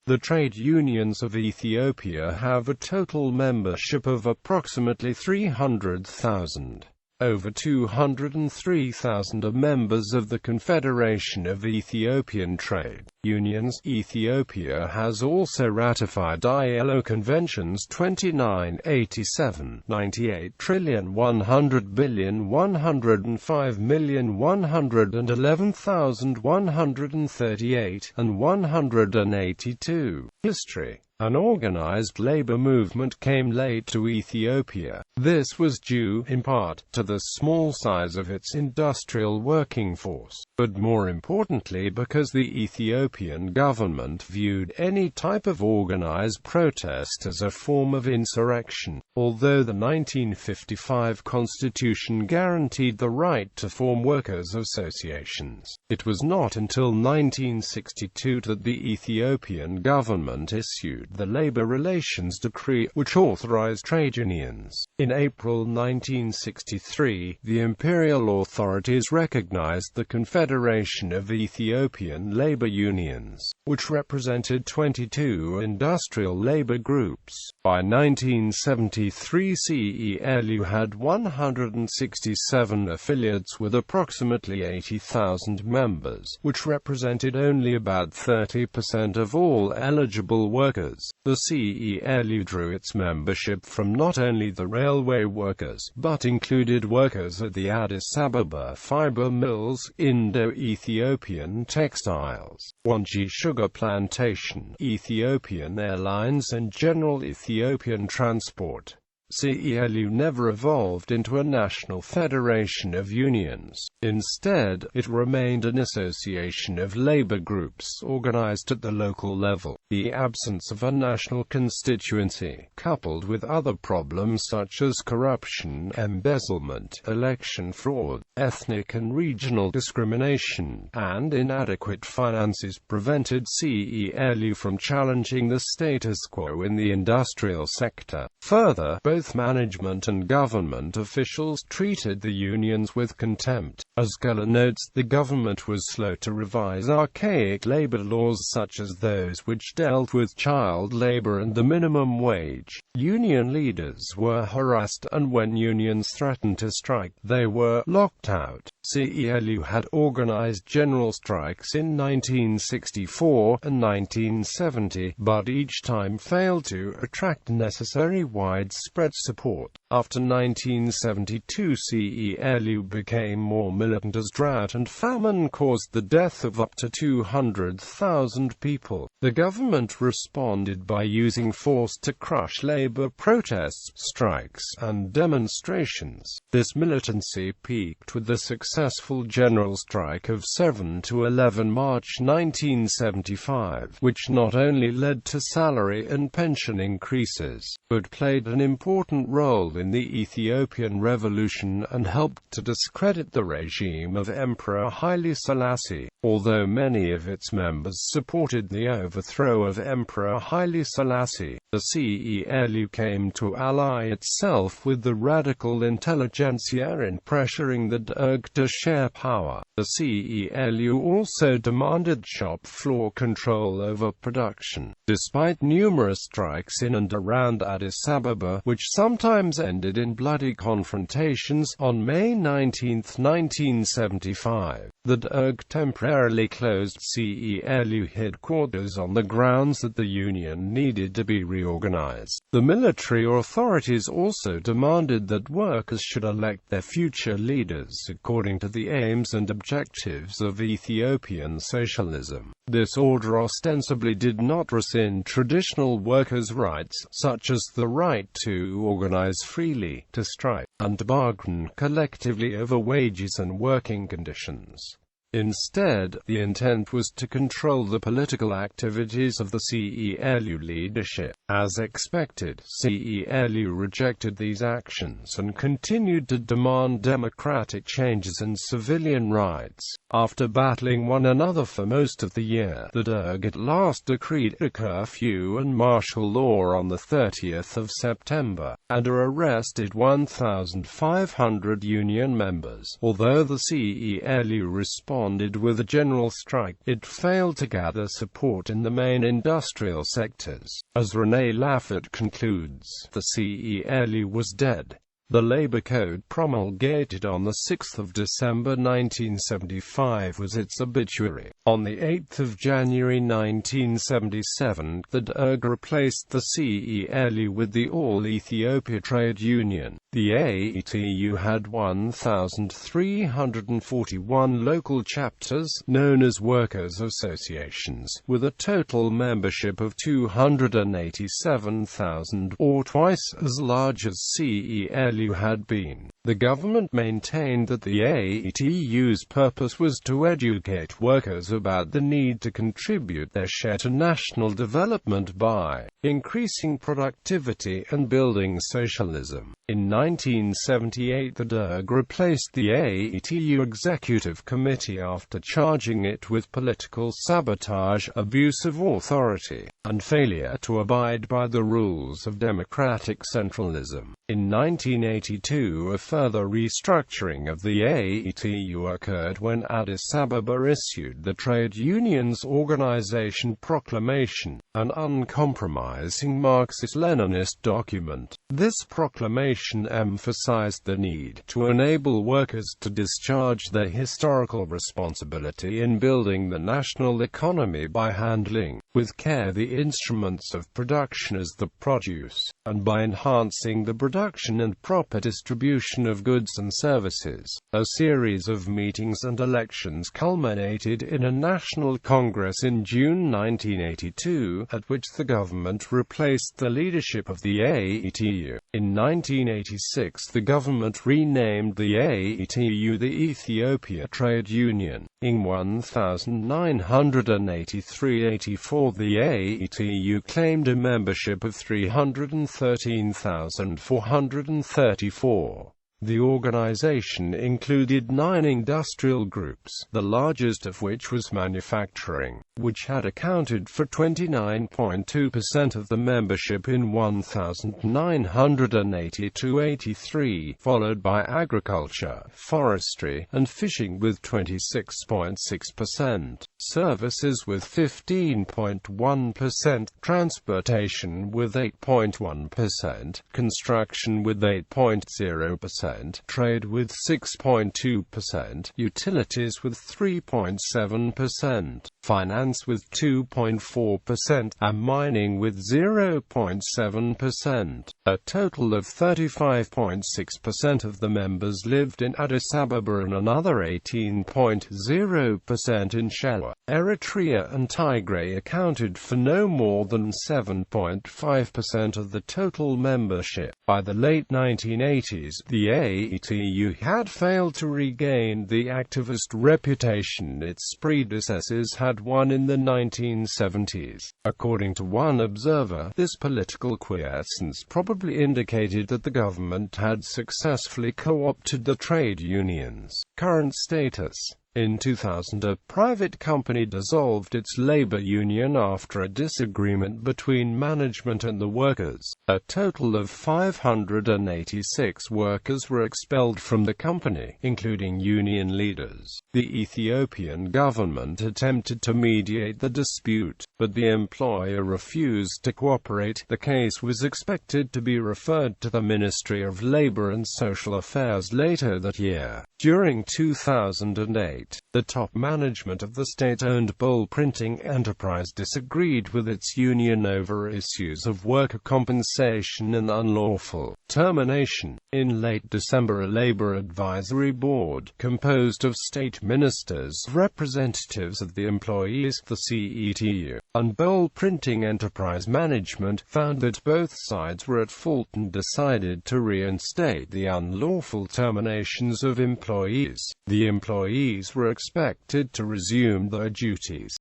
The trade unions of Ethiopia have a total membership of approximately 300,000. Over 203,000 are members of the Confederation of Ethiopian Trade Unions. Ethiopia has also ratified ILO Conventions 2987, 98 trillion 100 billion 105 million 111,138, and 182. History. An organized labor movement came late to Ethiopia. This was due, in part, to the small size of its industrial working force, but more importantly because the Ethiopian government viewed any type of organized protest as a form of insurrection. Although the 1955 constitution guaranteed the right to form workers' associations, it was not until 1962 that the Ethiopian government issued the Labor Relations Decree, which authorized trade unions. In April 1963, the imperial authorities recognized the Confederation of Ethiopian Labor Unions, which represented 22 industrial labor groups. By 1973, CELU had 167 affiliates with approximately 80,000 members, which represented only about 30% of all eligible workers. The CELU drew its membership from not only the railway workers, but included workers at the Addis Ababa fiber mills, Indo-Ethiopian textiles, Wanji sugar plantation, Ethiopian Airlines and General Ethiopian Transport. CELU never evolved into a national federation of unions. Instead, it remained an association of labor groups organized at the local level. The absence of a national constituency, coupled with other problems such as corruption, embezzlement, election fraud, ethnic and regional discrimination, and inadequate finances prevented CELU from challenging the status quo in the industrial sector. Further, both management and government officials treated the unions with contempt. As Geller notes, the government was slow to revise archaic labor laws such as those which dealt with child labor and the minimum wage. Union leaders were harassed, and when unions threatened to strike, they were locked out. CELU had organized general strikes in 1964 and 1970, but each time failed to attract necessary widespread support. After 1972, CELU became more militant as drought and famine caused the death of up to 200,000 people. The government responded by using force to crush labor protests, strikes, and demonstrations. This militancy peaked with the successful general strike of 7–11 March 1975, which not only led to salary and pension increases, but played an important role in the Ethiopian Revolution and helped to discredit the regime of Emperor Haile Selassie. Although many of its members supported the overthrow of Emperor Haile Selassie, the CELU came to ally itself with the radical intelligentsia in pressuring the Derg to share power. The CELU also demanded shop floor control over production. Despite numerous strikes in and around Addis Ababa, which sometimes ended in bloody confrontations, on May 19, 1975, the Derg temporarily closed CELU headquarters on the grounds that the union needed to be reorganized. The military authorities also demanded that workers should elect their future leaders according to the aims and objectives of Ethiopian socialism. This order ostensibly did not rescind traditional workers' rights, such as the right to organize freely, to strike, and to bargain collectively over wages and working conditions. Instead, the intent was to control the political activities of the CELU leadership. As expected, CELU rejected these actions and continued to demand democratic changes and civilian rights. After battling one another for most of the year, the Derg at last decreed a curfew and martial law on the 30th of September, and arrested 1,500 union members. Although the CELU responded responded with a general strike. It failed to gather support in the main industrial sectors. As René Laffitte concludes, the CELU was dead. The Labour Code, promulgated on 6 December 1975, was its obituary. On 8 January 1977, the DERG replaced the CELU with the All Ethiopia Trade Union. The AETU had 1,341 local chapters, known as workers' associations, with a total membership of 287,000, or twice as large as CELU had been. The government maintained that the AETU's purpose was to educate workers about the need to contribute their share to national development by increasing productivity and building socialism. In 1978, the DERG replaced the AETU Executive Committee after charging it with political sabotage, abuse of authority, and failure to abide by the rules of democratic centralism. In 1982, a further restructuring of the AETU occurred when Addis Ababa issued the Trade Unions Organization Proclamation, an uncompromising Marxist-Leninist document. This proclamation emphasized the need to enable workers to discharge their historical responsibility in building the national economy by handling with care the instruments of production as the produce, and by enhancing the production and proper distribution of goods and services. A series of meetings and elections culminated in a national congress in June 1982, at which the government replaced the leadership of the AETU. In 1986, the government renamed the AETU the Ethiopia Trade Union. In 1983-84, the AETU claimed a membership of 313,434. The organization included 9 industrial groups, the largest of which was manufacturing, which had accounted for 29.2% of the membership in 1982-83, followed by agriculture, forestry, and fishing with 26.6%, services with 15.1%, transportation with 8.1%, construction with 8.0%, trade with 6.2%, utilities with 3.7%, finance with 2.4%, and mining with 0.7%. A total of 35.6% of the members lived in Addis Ababa and another 18.0% in Shela. Eritrea and Tigray accounted for no more than 7.5% of the total membership. By the late 1980s, the AETU had failed to regain the activist reputation its predecessors had won in the 1970s. According to one observer, this political quiescence probably indicated that the government had successfully co-opted the trade unions. Current status. In 2000, a private company dissolved its labor union after a disagreement between management and the workers. A total of 586 workers were expelled from the company, including union leaders. The Ethiopian government attempted to mediate the dispute, but the employer refused to cooperate. The case was expected to be referred to the Ministry of Labor and Social Affairs later that year. During 2008, the top management of the state-owned Bowl printing enterprise disagreed with its union over issues of worker compensation and unlawful termination. In late December, a labor advisory board, composed of state ministers, representatives of the employees, the CETU, and Bowl printing enterprise management, found that both sides were at fault and decided to reinstate the unlawful terminations of employees. The employees were expected to resume their duties.